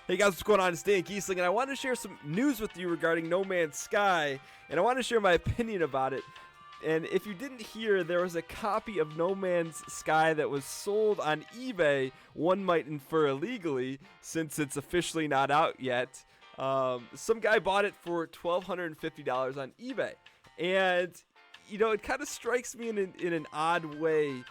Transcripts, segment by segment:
Hey guys, what's going on? It's Dan Giesling, and I wanted to share some news with you regarding No Man's Sky, and I want to share my opinion about it. And if you didn't hear, there was a copy of No Man's Sky that was sold on eBay, one might infer illegally, since it's officially not out yet. Some guy bought it for $1,250 on eBay, and it kind of strikes me in an odd way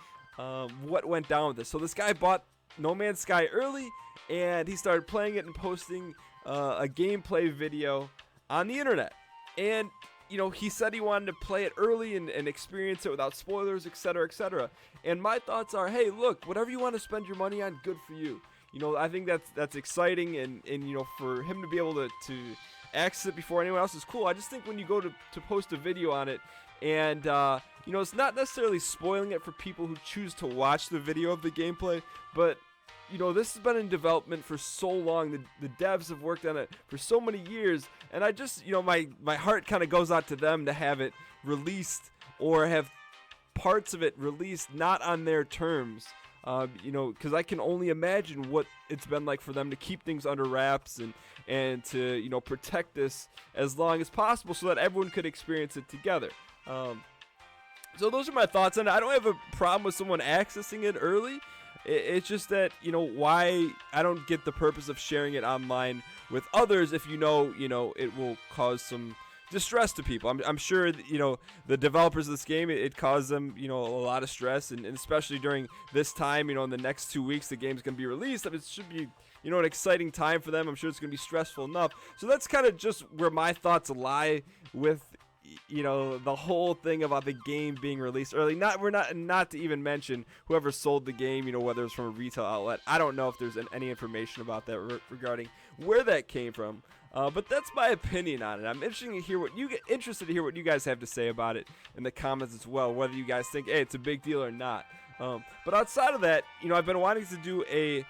what went down with this. So this guy bought No Man's Sky early, and he started playing it and posting a gameplay video on the internet. And he said he wanted to play it early and experience it without spoilers, etc., etc. And my thoughts are, hey, look, whatever you want to spend your money on, good for you. I think that's exciting, and for him to be able to access it before anyone else is cool. I just think when you go to post a video on it, and it's not necessarily spoiling it for people who choose to watch the video of the gameplay, but this has been in development for so long. The devs have worked on it for so many years, and I just, my heart kind of goes out to them to have it released or have parts of it released not on their terms. Because I can only imagine what it's been like for them to keep things under wraps and to, protect this as long as possible so that everyone could experience it together. So those are my thoughts on it. I don't have a problem with someone accessing it early. It's just that, why I don't get the purpose of sharing it online with others if it will cause some distress to people. I'm sure that, the developers of this game, it caused them, a lot of stress, and especially during this time, in the next 2 weeks, the game's going to be released. I mean, it should be, an exciting time for them. I'm sure it's going to be stressful enough. So that's kind of just where my thoughts lie with the whole thing about the game being released early. Not to even mention whoever sold the game, whether it's from a retail outlet. I don't know if there's any information about that regarding where that came from. But that's my opinion on it. I'm interested to hear what you guys have to say about it in the comments as well. Whether you guys think, hey, it's a big deal or not. But outside of that, I've been wanting to do a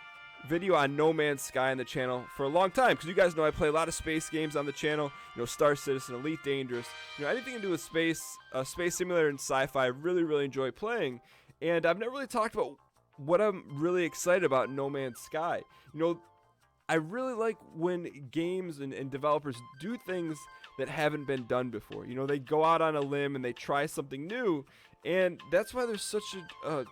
video on No Man's Sky on the channel for a long time, because you guys know I play a lot of space games on the channel. Star Citizen, Elite Dangerous, anything to do with space simulator and sci-fi. I really enjoy playing, and I've never really talked about what I'm really excited about in No Man's Sky. I really like when games and developers do things that haven't been done before. They go out on a limb and they try something new, and that's why there's such a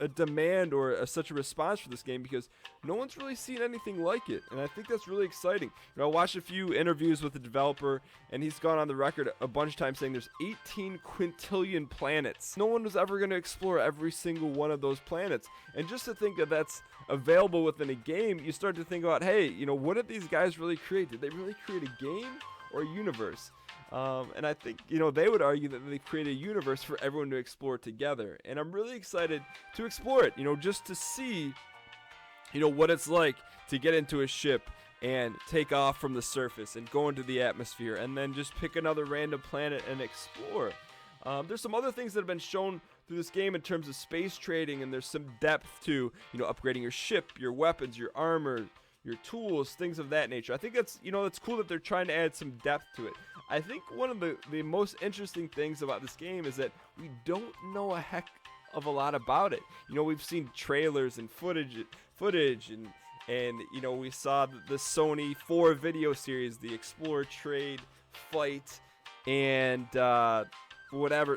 demand or such a response for this game, because no one's really seen anything like it, and I think that's really exciting. I watched a few interviews with the developer, and he's gone on the record a bunch of times saying there's 18 quintillion planets. No one was ever going to explore every single one of those planets, and just to think that that's available within a game, you start to think about, hey, what did these guys really create? Did they really create a game or a universe? And I think, they would argue that they create a universe for everyone to explore together. And I'm really excited to explore it, just to see, what it's like to get into a ship and take off from the surface and go into the atmosphere and then just pick another random planet and explore. There's some other things that have been shown through this game in terms of space trading, and there's some depth to, upgrading your ship, your weapons, your armor, your tools, things of that nature. I think that's, it's cool that they're trying to add some depth to it. I think one of the most interesting things about this game is that we don't know a heck of a lot about it. We've seen trailers and footage and we saw the Sony 4 video series, the Explore, Trade, Fight, and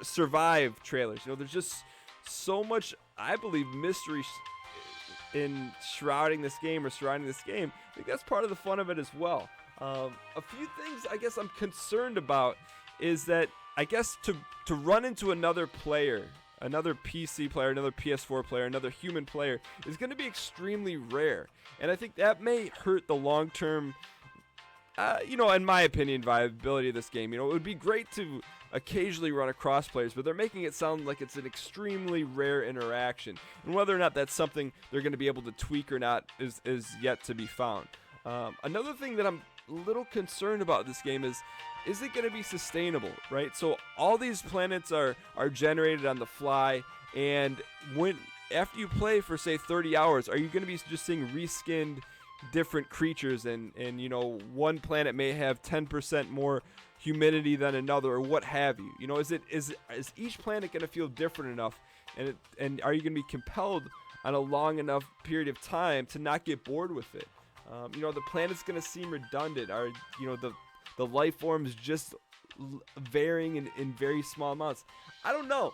Survive trailers. There's just so much, I believe, mystery in surrounding this game. I think that's part of the fun of it as well. A few things I guess I'm concerned about is that I guess to run into another player, another PC player, another PS4 player, another human player is going to be extremely rare, and I think that may hurt the long-term in my opinion, viability of this game. It would be great to occasionally run across players, but they're making it sound like it's an extremely rare interaction. And whether or not that's something they're going to be able to tweak or not is yet to be found. Another thing that I'm a little concerned about this game is it going to be sustainable, right? So all these planets are generated on the fly, and after you play for, say, 30 hours, are you going to be just seeing reskinned different creatures, and one planet may have 10% more humidity than another, or what have you? Is each planet going to feel different enough, and are you going to be compelled on a long enough period of time to not get bored with it? You know, the planet's gonna seem redundant. Are, you know, the life forms just varying in very small amounts? I don't know.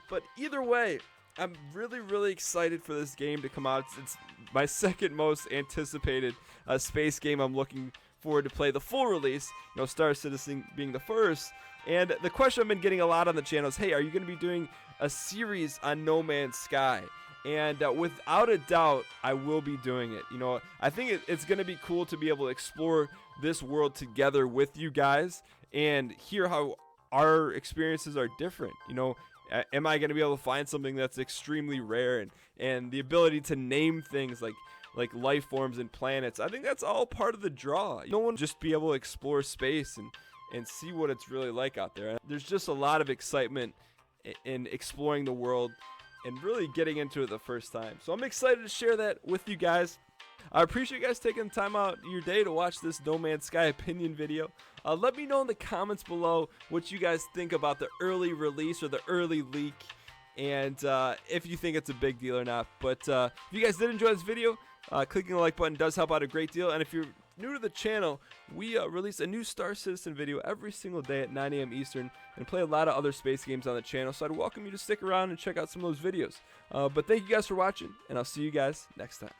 But either way, I'm really excited for this game to come out. It's my second most anticipated space game. I'm looking forward to play the full release. You know, Star Citizen being the first. And the question I've been getting a lot on the channel is, hey, are you going to be doing a series on No Man's Sky? And without a doubt, I will be doing it. You know, I think it's going to be cool to be able to explore this world together with you guys and hear how our experiences are different. You know, am I going to be able to find something that's extremely rare, and the ability to name things like life forms and planets? I think that's all part of the draw. No one just be able to explore space and see what it's really like out there. There's just a lot of excitement in exploring the world and really getting into it the first time. So I'm excited to share that with you guys. I appreciate you guys taking the time out of your day to watch this No Man's Sky opinion video. Let me know in the comments below what you guys think about the early release or the early leak, and if you think it's a big deal or not. But if you guys did enjoy this video, clicking the like button does help out a great deal. And if you're new to the channel, we release a new Star Citizen video every single day at 9 a.m. Eastern and play a lot of other space games on the channel. So I'd welcome you to stick around and check out some of those videos. But thank you guys for watching, and I'll see you guys next time.